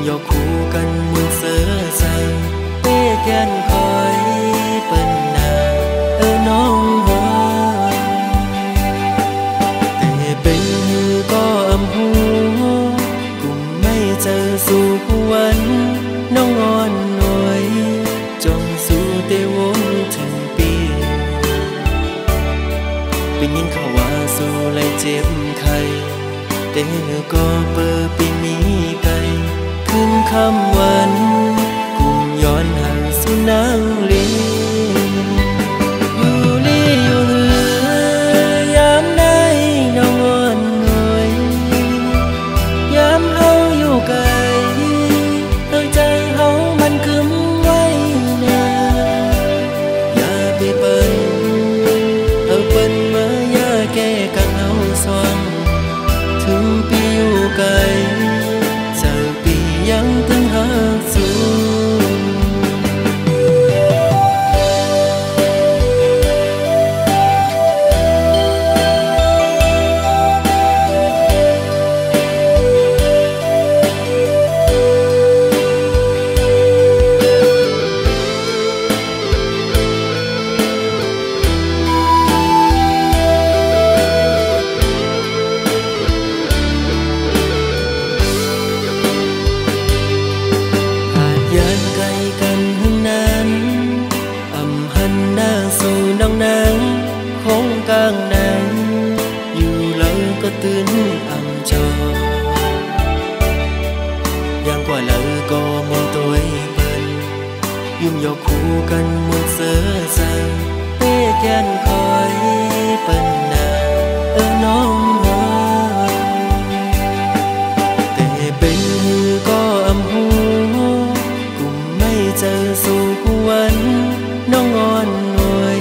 dọc khu căn muôn sơ sang bê kén khói bên nà ở nông hoaแต่เป็นnhư có âm hú cùng mấy chờ dùวันน้องอ่อนหน่อยจงสู่เตวนถึงปีเป็นยินเขาว่าสู่เลยเจ็บไข้แต่ก็เปิดปีมีไกลขึ้นคำวันกุมย้อนห่างสู่นางลีอยู่ลีอยู่เหือยามได้น้องอ่อนหน่อยยามเฮาอยู่ไกลเฮ้ยใจเฮามันคึมไว้นาอย่าไปเปิ้นเปิ้นมาอย่าแก้กังเฮาสว่างถึงปีอยู่ไกลเจอปียังตึงหักสูกลางนั้นอยู่แล้วก็ตื่นอ่ำจอยังกว่าแล้วก็มองตัวเปิ้นยุ่งยอกคู่กันหมดเสือสังเต้แกนคอยเปิ้นนาน้องหัวแต่เป็นหือก็อำหูกุมไม่เจอสู่วันน้องอ่อนหน่วย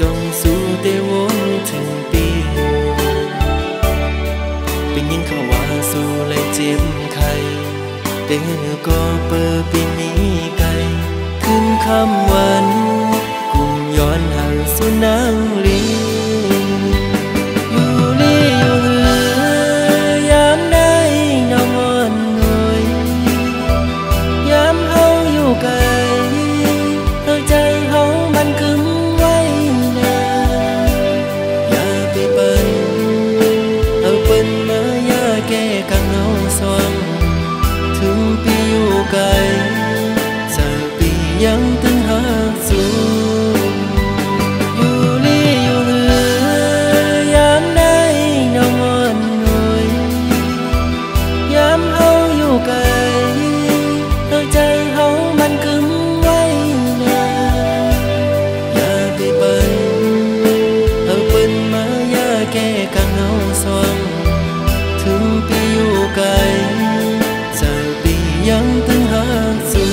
จงสู่เตวนถึงปีเป็นยินเขาว่าสู่เลยเจ็บไข้แต่ก็เปิดปีมีไกลขึ้นคำวันกุมย้อนห่างสู่นางลีอยู่ลีอยู่เหือยามได้น้องอ่อนหน่อยยามเฮาอยู่ไกลเฮ้ยใจเฮามันคึมแก้กังเงาสว่างถึงปีอยู่ไกลเจอปียังตึงหักสูอยู่ลีอยู่เหือยามได้น้องอ่อนหน่อยยามเฮาอยู่ไกลเฮ้ยใจเฮามันคึมไว้นาอย่าไปเปิ้นเปิ้นมาอย่าแก้กังเงาสว่างถึงปีอยู่ไกลเจอปียังตึงหักสู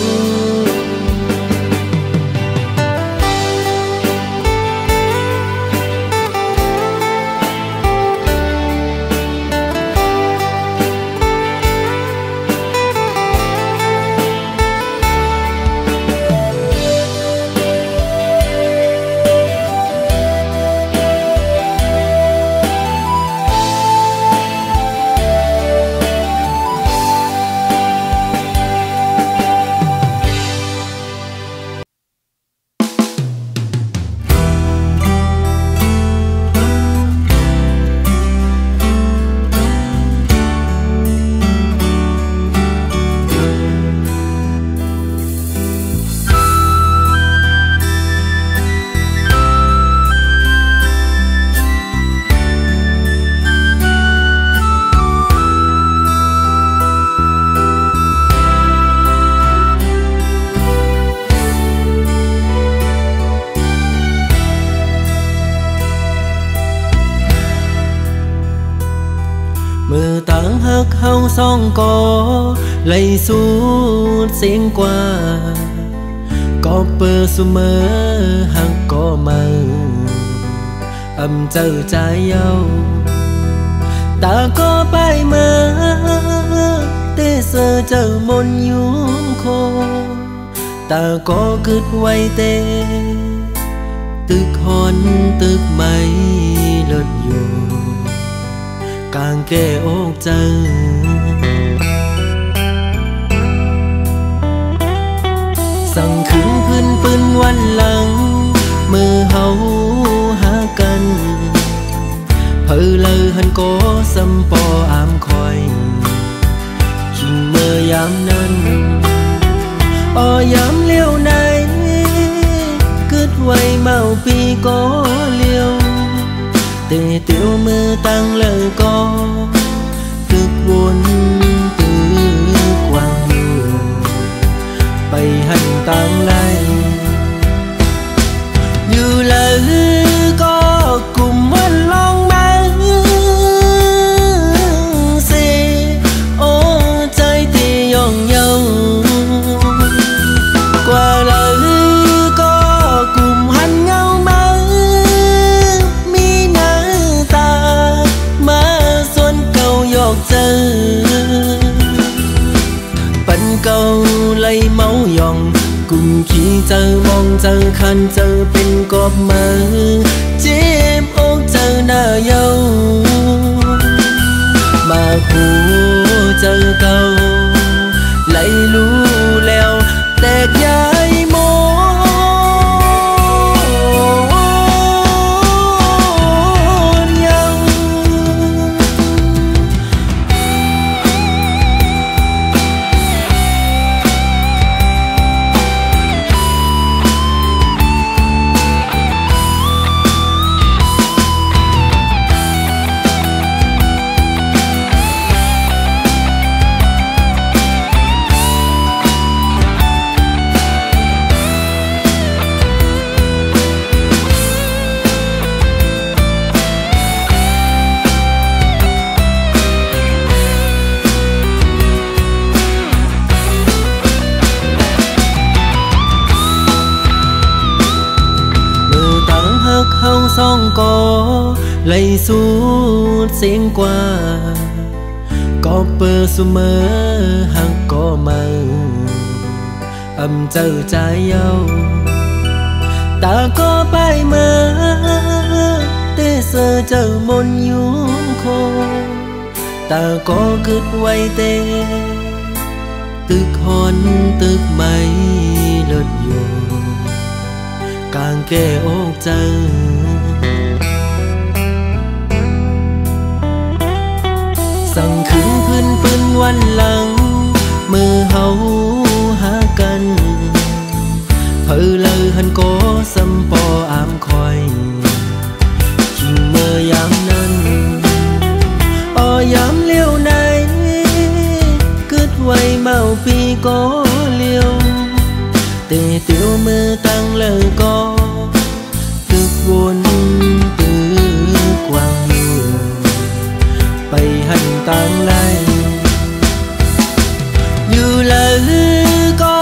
มือต่างหักเฮาสองก่อไหลสูดเสียงกว่าก็เปิดเสมอหักก็มาเจอใจเย้าตาก็ไปมาเตเสอเจอมนยุ่งโคตาก็กึดไว้เตตึกหอนตึกไม่เลิศอยู่กางแก้อกใจ สั่งคืนพื้นปืนวันหลังมือเฮาหากันเพอเลยหันโกสัมปออามคอยคิงเมื่อยามนั้นยามเลี้ยวไหนกึดไว้เมาปีก็เลี้ยวเตะเตียวมือตั้งเลยก็ตึกวนตึกวางมือไปหันตั้งไล่อยู่เลยก็กลุ่มวันลองมาสิโอ้ใจที่ย่องเยาวกว่าเลยก็กลุ่มหันเงามามีหน้าตามาส่วนเก่าหยอกเจอปันเก่าไล่เมาหยองกุมขี้เจอมองเจอคันเจอเป็นกอบมือเจ็บอกเจอหน้าเยามาคู่เจอเก่าไล่รู้แล้วแตกย้ายโมยังเฮาสองก็ไล่สู้เสียงกว่าก็เปิดเสมอหักก็มาเจอใจเยาตาก็ไปมาเตเสอเจอมนยุงโคตาก็กึดไว้เตตึกหอนตึกไม่เลิศโยกางแก้อกเจอสั่งคืนพื้นปืนวันหลังมือเฮาหากันเพอเลยหันโกสัมปออามคอยคิงเมื่อยามนั้นยามเลี้ยวไหนกึดไว้เมาปีก็เลี้ยวเตะเตียวมือตั้งเลยก็ตึกวนตึกวางมือไปหันตั้งไล่อยู่เลยก็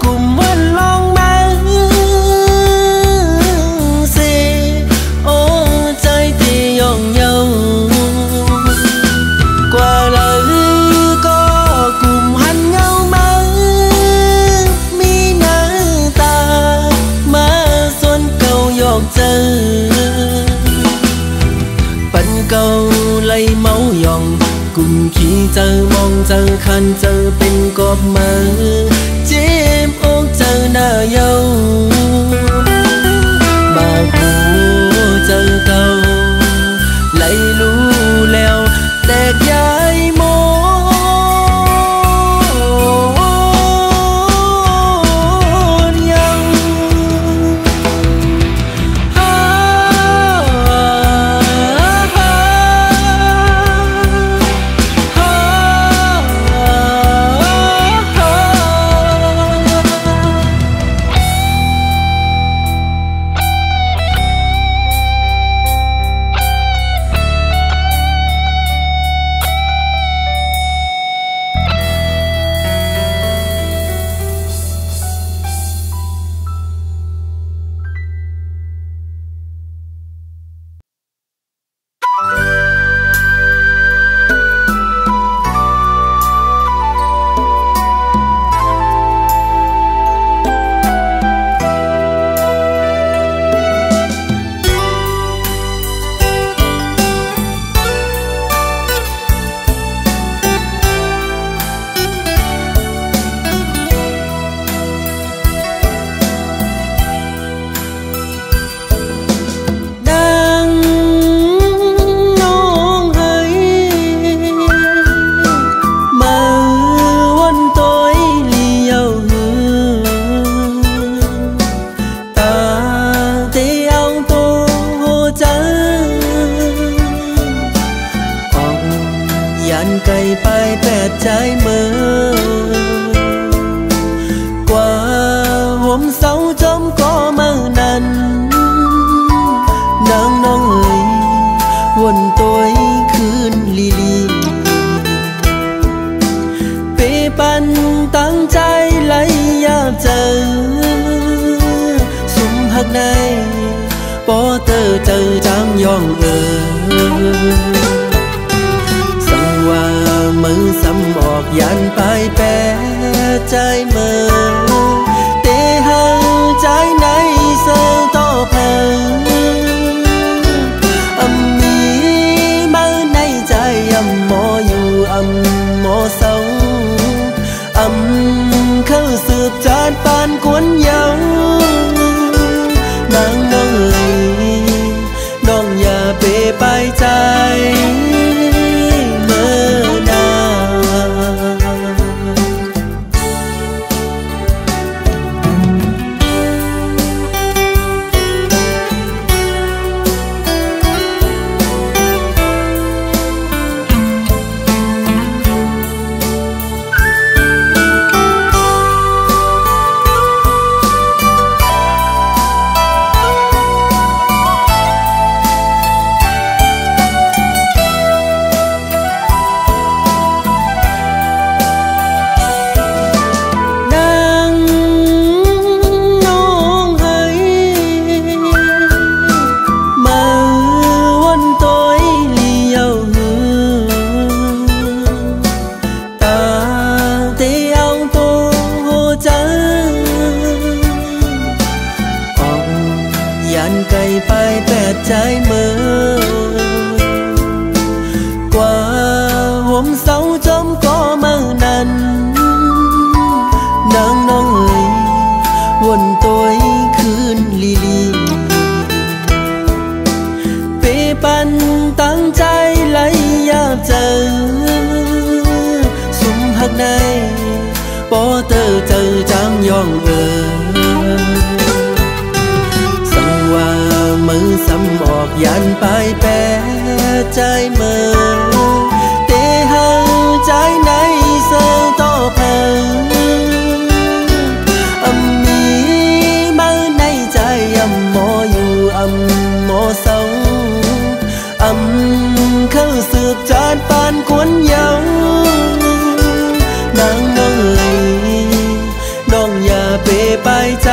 กลุ่มวันลองมาสิโอ้ใจที่ย่องเยาวกว่าเลยก็กลุ่มหันเงามามีหน้าตามาส่วนเก่าหยอกเจอปันเก่าไล่เมาหยองกุมขี้เจอมองเจอคันเจอเป็นกอบมือเจ็บอกเจอหน้าเยามาคู่เจอเก่าไล่รู้แล้วแตกย้ายโมยัง ตั้งใจไหลยามเจอสุมหักในปอเตอเจอจังย่องสังว่ามือซ้ำออกยันไปแปรใจเมื่อเตะหังใจในเสือต่อเพลิงมีมือในใจหมออยู่หมอเศร้าเข้าสืบจานปานกวนเยานางน้องเอ๋ยน้องอย่าเปไปใจเมื่อนไกลไปแปดใจเมื่อกว่าห่มเสาจมก็เมื่อนั้นนางน้องเอ๋ยวนตัวคืนลีเปปันตั้งใจไหลยามเจอสุมหักในปอเตอเจอจังย่องมือซ้ำออกยันไปแปรใจเมื่อเตะหังใจในเสือต่อเพลิงมีมือในใจหมออยู่หมอเศร้าเข้าสืบจานปานกวนเยาวนางน้องเอ๋ยน้องอย่าเปไปใจ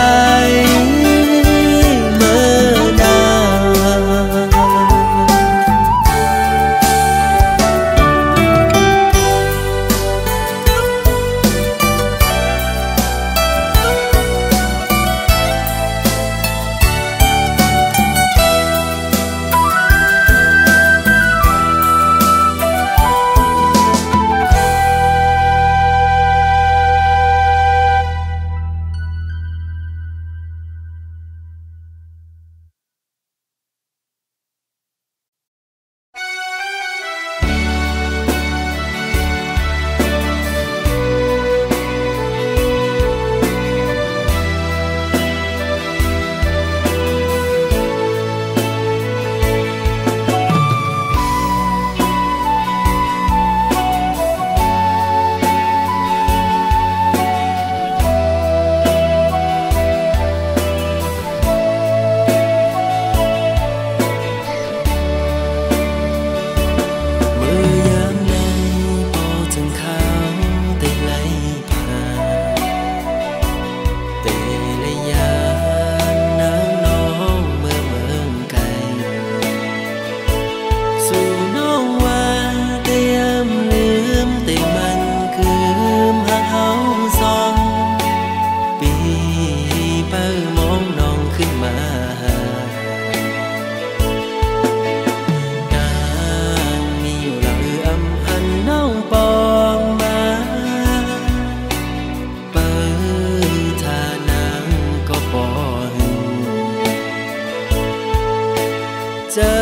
เจิ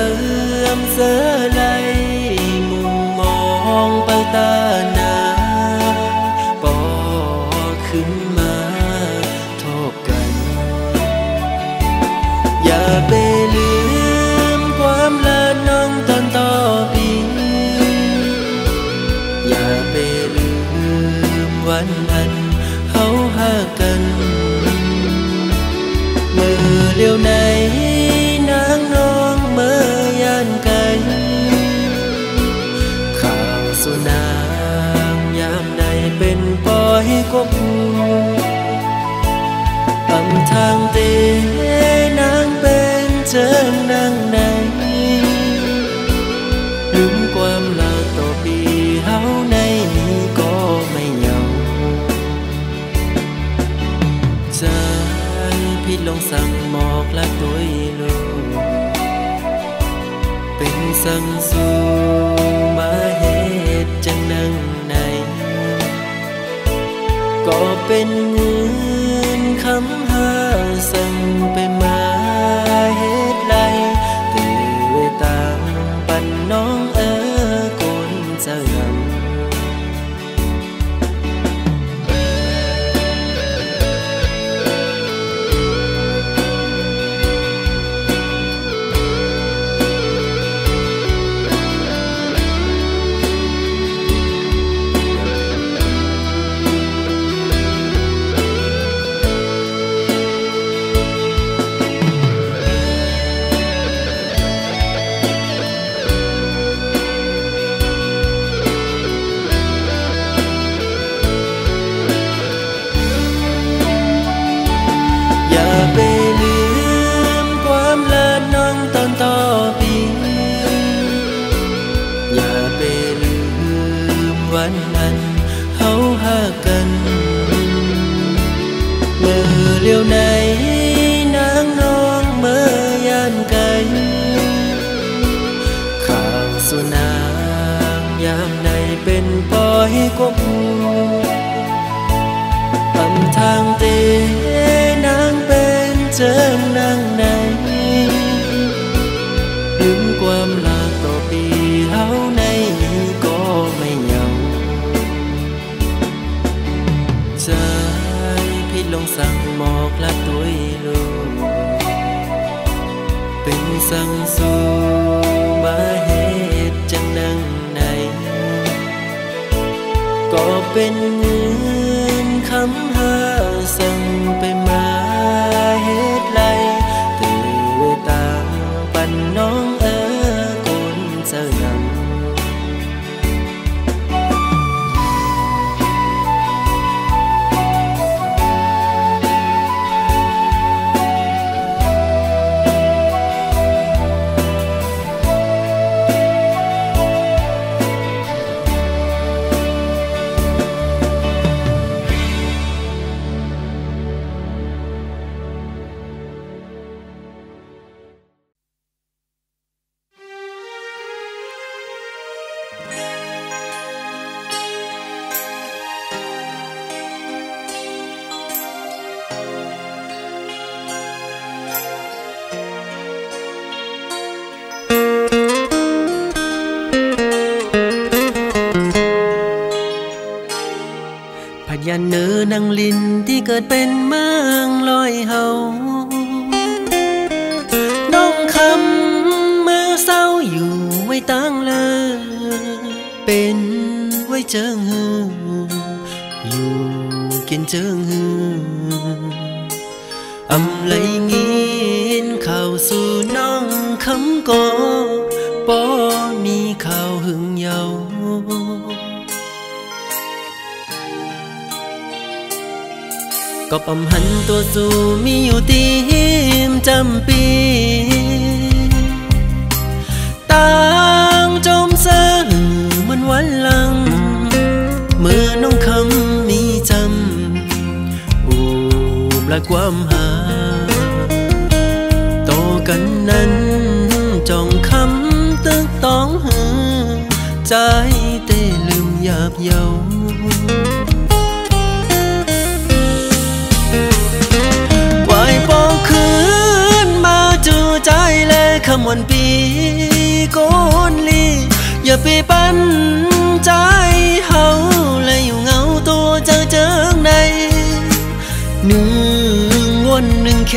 มเสือไหลมุมมองไปตาหนาปอขึ้นมาโทบกันอย่าไปลืมความละน้องตอนต่อปีอย่าไปลืมวันนั้นเขาหากันมือเลี้ยวไหนนางน้องเมื่อยานไกลข่าวสุนางยามใดเป็นปอย ก็อำทางเตนางเป็นเจิงนางไหนลืมความลาต่อปีเฮาในนี้ก็ไม่เหงาใจพี่ลงสั่งหมอกและตัวลูเป็นสั่งสู่มาเหตุจังนังไหนก็เป็นเงินคำหาสั่งไปมาเหตุไรตื่นตามปันน้องคนเจ้าไปลืมความลาน้องตอนต่อปีอย่าไปลืมวันนั้นเฮาหากันเมื่อเลี้ยวไหนนางน้องเมื่อยานไกลข้างสุนางยามในเป็นปอยกบอำทางเตนางเป็นเจิงนางไหนลืมความลาต่อปีเฮาในนี้ก็ไม่เหงาใจพี่ลงสั่งหมอกและตัวลูเป็นสั่งสู่มาเหตุจังนังไหนก็เป็นเงินคำหาสั่งไปมาเหตุไรตื่นตามปันน้องคนเจ้าหนังยันเนอนางลินที่เกิดเป็นเมืองลอยเฮาน้องคำเมื่อเศร้าอยู่ไว้ตั้งเลยเป็นไว้เจิงหืออยู่กินเจิงหืออำเลยงินเข้าสู่น้องคำก็บ่มีข่าวหึงเยาก็ปำหันตัวสู่มีอยู่ตีมจำปีต่างจมเสื่อเหมือนวันหลังเมื่อน้องคำมีจำอูบและความหาโตกันนั้นจองคำตึกต้องหือใจเต้ลืมหยาบเยาใจและคำวันปีโกนลีอย่าไปปั้นใจเฮาและอยู่เงาตัวเจิงในหนึ่งวนหนึ่งแข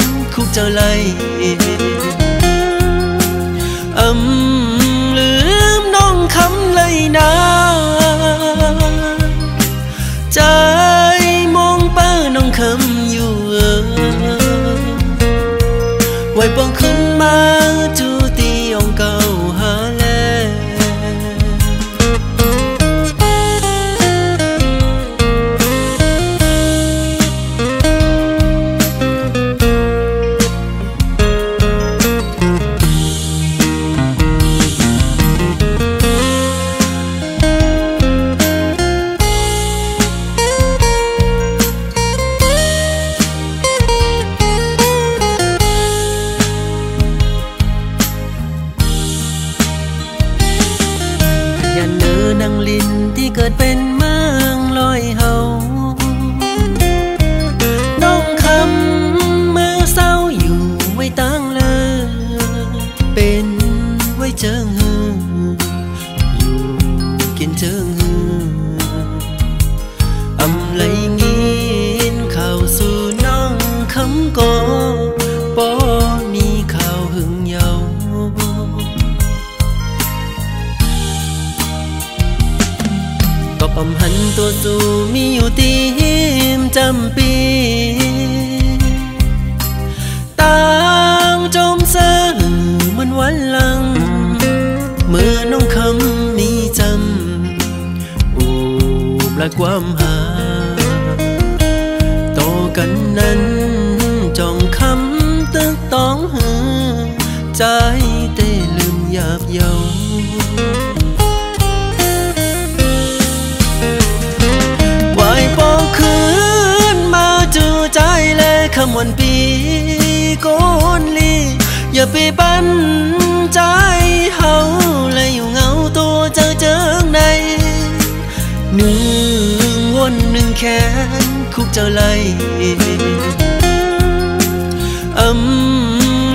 นคุกเจ้าไล่ลืมน้องคำเลยนะใจมองเป้าน้องคำอยู่ไว้ปองขึ้นมาจูตีองเก่าหาแล ตัวสู่มีอยู่ตีมจำปีต่างจมเสื่อมันวันหลังเมื่อน้องคำมีจำอูบและความหาโตกันนั้นจองคำตึกต้องหือใจเต้ลืมหยาบเยาไหวปองคืนมาจูใจและคำวันปีโกนลีอย่าไปปั้นใจเฮาและอยู่เงาตัวเจอในหนึ่งวนหนึ่งแขนคุกเจ้าไล่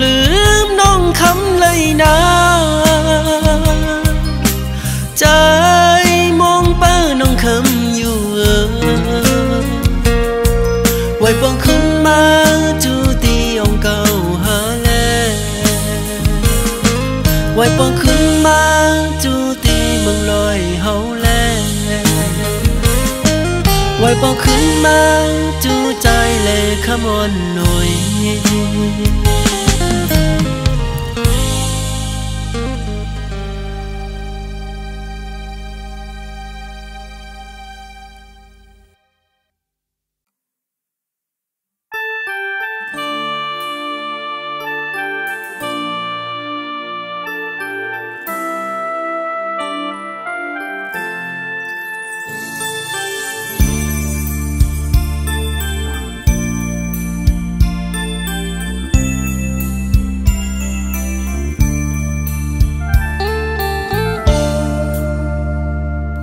ลืมน้องคำเลยนะใจมองเป้าน้องคำอยู่ไว้ปองขึ้นมาจูตีองเก่าหาแลไว้ปองขึ้นมาจูตีเมืองลอยเฮาแลไว้ปองขึ้นมาจูใจเลยขมอนหน่อย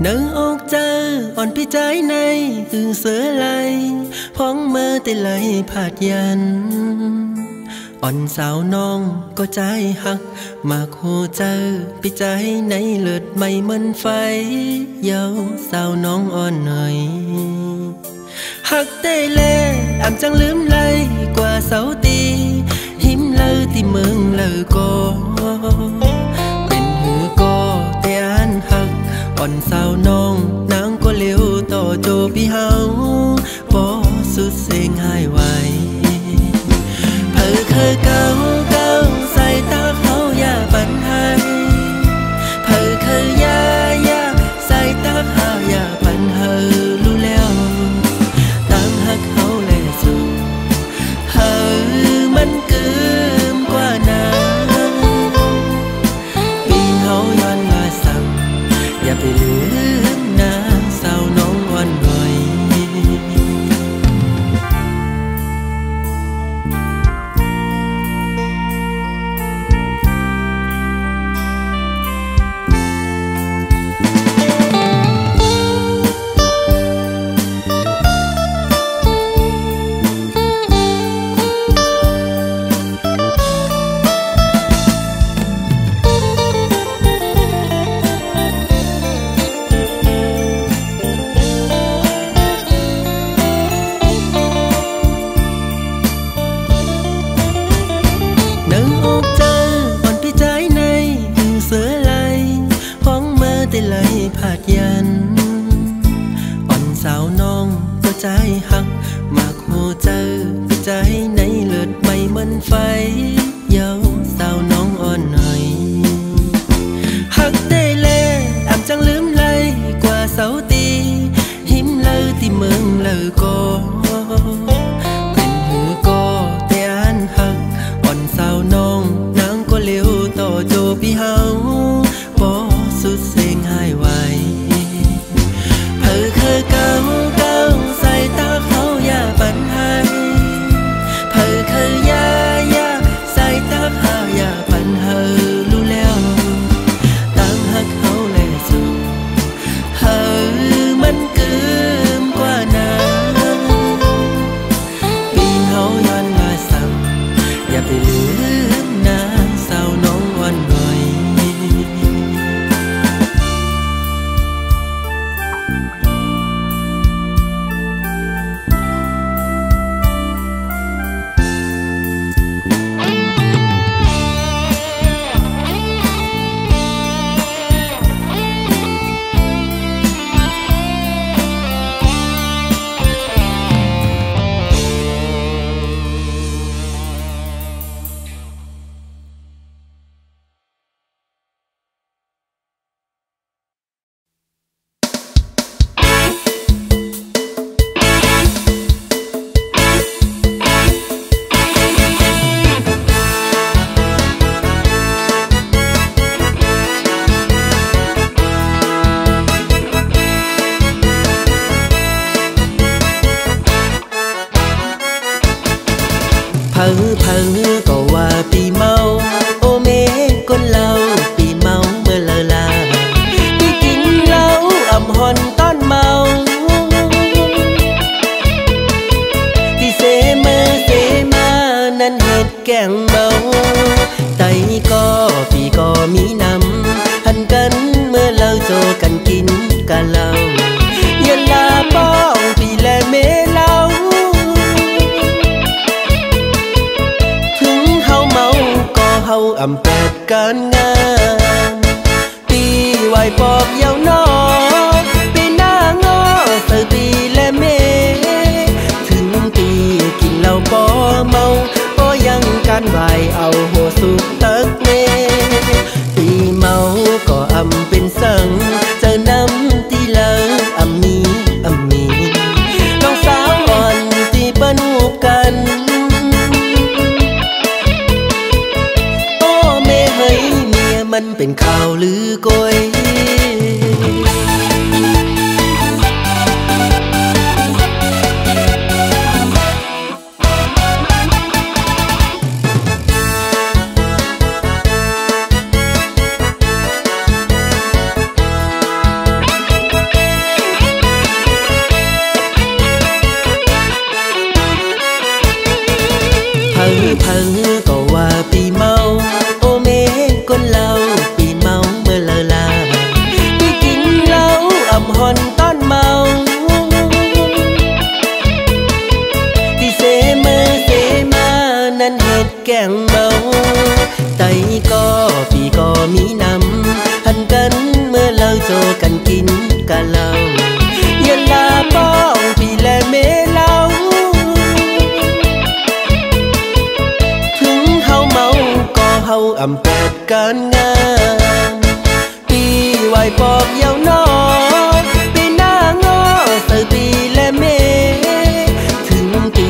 นั่งอกเจออ่อนพี่ใจในตื่นเสือไหลพ้องเมื่อแต่ไหลผาดยันอ่อนสาวน้องก็ใจหักมากโหเจอพี่ใจในเลือดไม่เหมือนไฟเยาสาวน้องอ่อนหน่อยหักเต้เล่อ่ำจังลืมเลยกว่าเสาตีหิมเลยที่เมืองเลยก็เป็นหือก็แต่อันหักอ่อนสาวน้องนางก็เลี้ยวต่อโจพี่เฮาบ่สุดเสียงหายไวเพิ่เคยเก่าใส่ตาเขาอย่าปันให้เพิ่เคยยาใส่ตาเขาอย่าปันเฮอรู้แล้วตั้งหักเขาแลสู่เฮอมันเกิมกว่านั้นปีเฮาย้อนมาสั่งอย่าไปลืมนะสาวน้องอ่อนหน่อยผาดยันอ่อนสาวน้องก็ใจหักมากโหเจอพี่ใจในเลือดไม่เหมือนไฟเยาสาวน้องอ่อนหน่อยหักเต้เล่อ่ำจังลืมเลยกว่าเสาตีหิมเลยที่เมืองเลยก็เป็นหือก็แต่อันหักอ่อนสาวน้องนางก็เลี้ยวต่อโจพี่เฮาบ่สุดเสียงหายไวเพิ่เคยเก่าใส่ตาเขาอย่าปันให้เพิ่เคยยาใส่ตาเขาอย่าปันเฮอรู้แล้วตั้งหักเขาแลสู่เฮอมันเกิมกว่านั้น เผาก็ว่าปีเมาโอเมคนเราปีเมาเมื่อละลาพี่กินเหล้าอ่ำหอนตอนเมาที่เสมานั้นเหตุแกงเมาไตก็พี่ก็มีนำหันกันเมื่อเราโจกันกินกันเหล้าเย็นลาป้องพี่และเมเหล้าถึงเฮาเมาก็เฮาอำแปดการงานปีไหวปอบเยาวนอปีหน้างอเสือปีและเมถึงปีกินเหล้าป้อเมาก็ยังการไหวเอาหัวสุกตักเมปีเมาก็อำเป็นสังเจอน้ำตีเหลาอำมีน้องสาวอ่อนที่เปิ้นหูกันโอ้เมเฮ้ยเมียมันเป็นข่าวลือโกยเผาก็ว่าปีเมาโอเมคนเราปีเมาเมื่อละลาพี่กินเหล้าอ่ำหอนตอนเมาที่เสมานั้นเหตุแกงเมาไตก็พี่ก็มีนำหันกันเมื่อเราโจกันกินกันเหล้าเย็นลาป้องพี่และเมเหล้าเฮาอำแปดการงานปีไหวปอบเยาวนอปีหน้างอเสือปีและเมถึงปี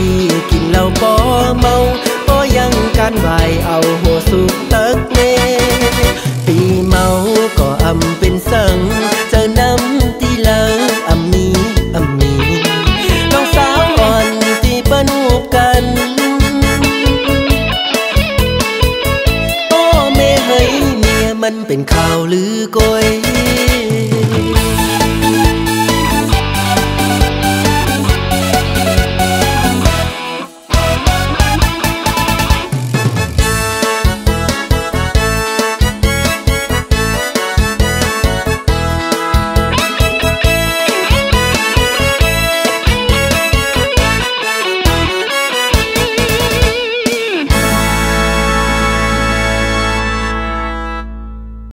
กินเหล้าป้อเมาก็ยังการไหวเอาหัวสุก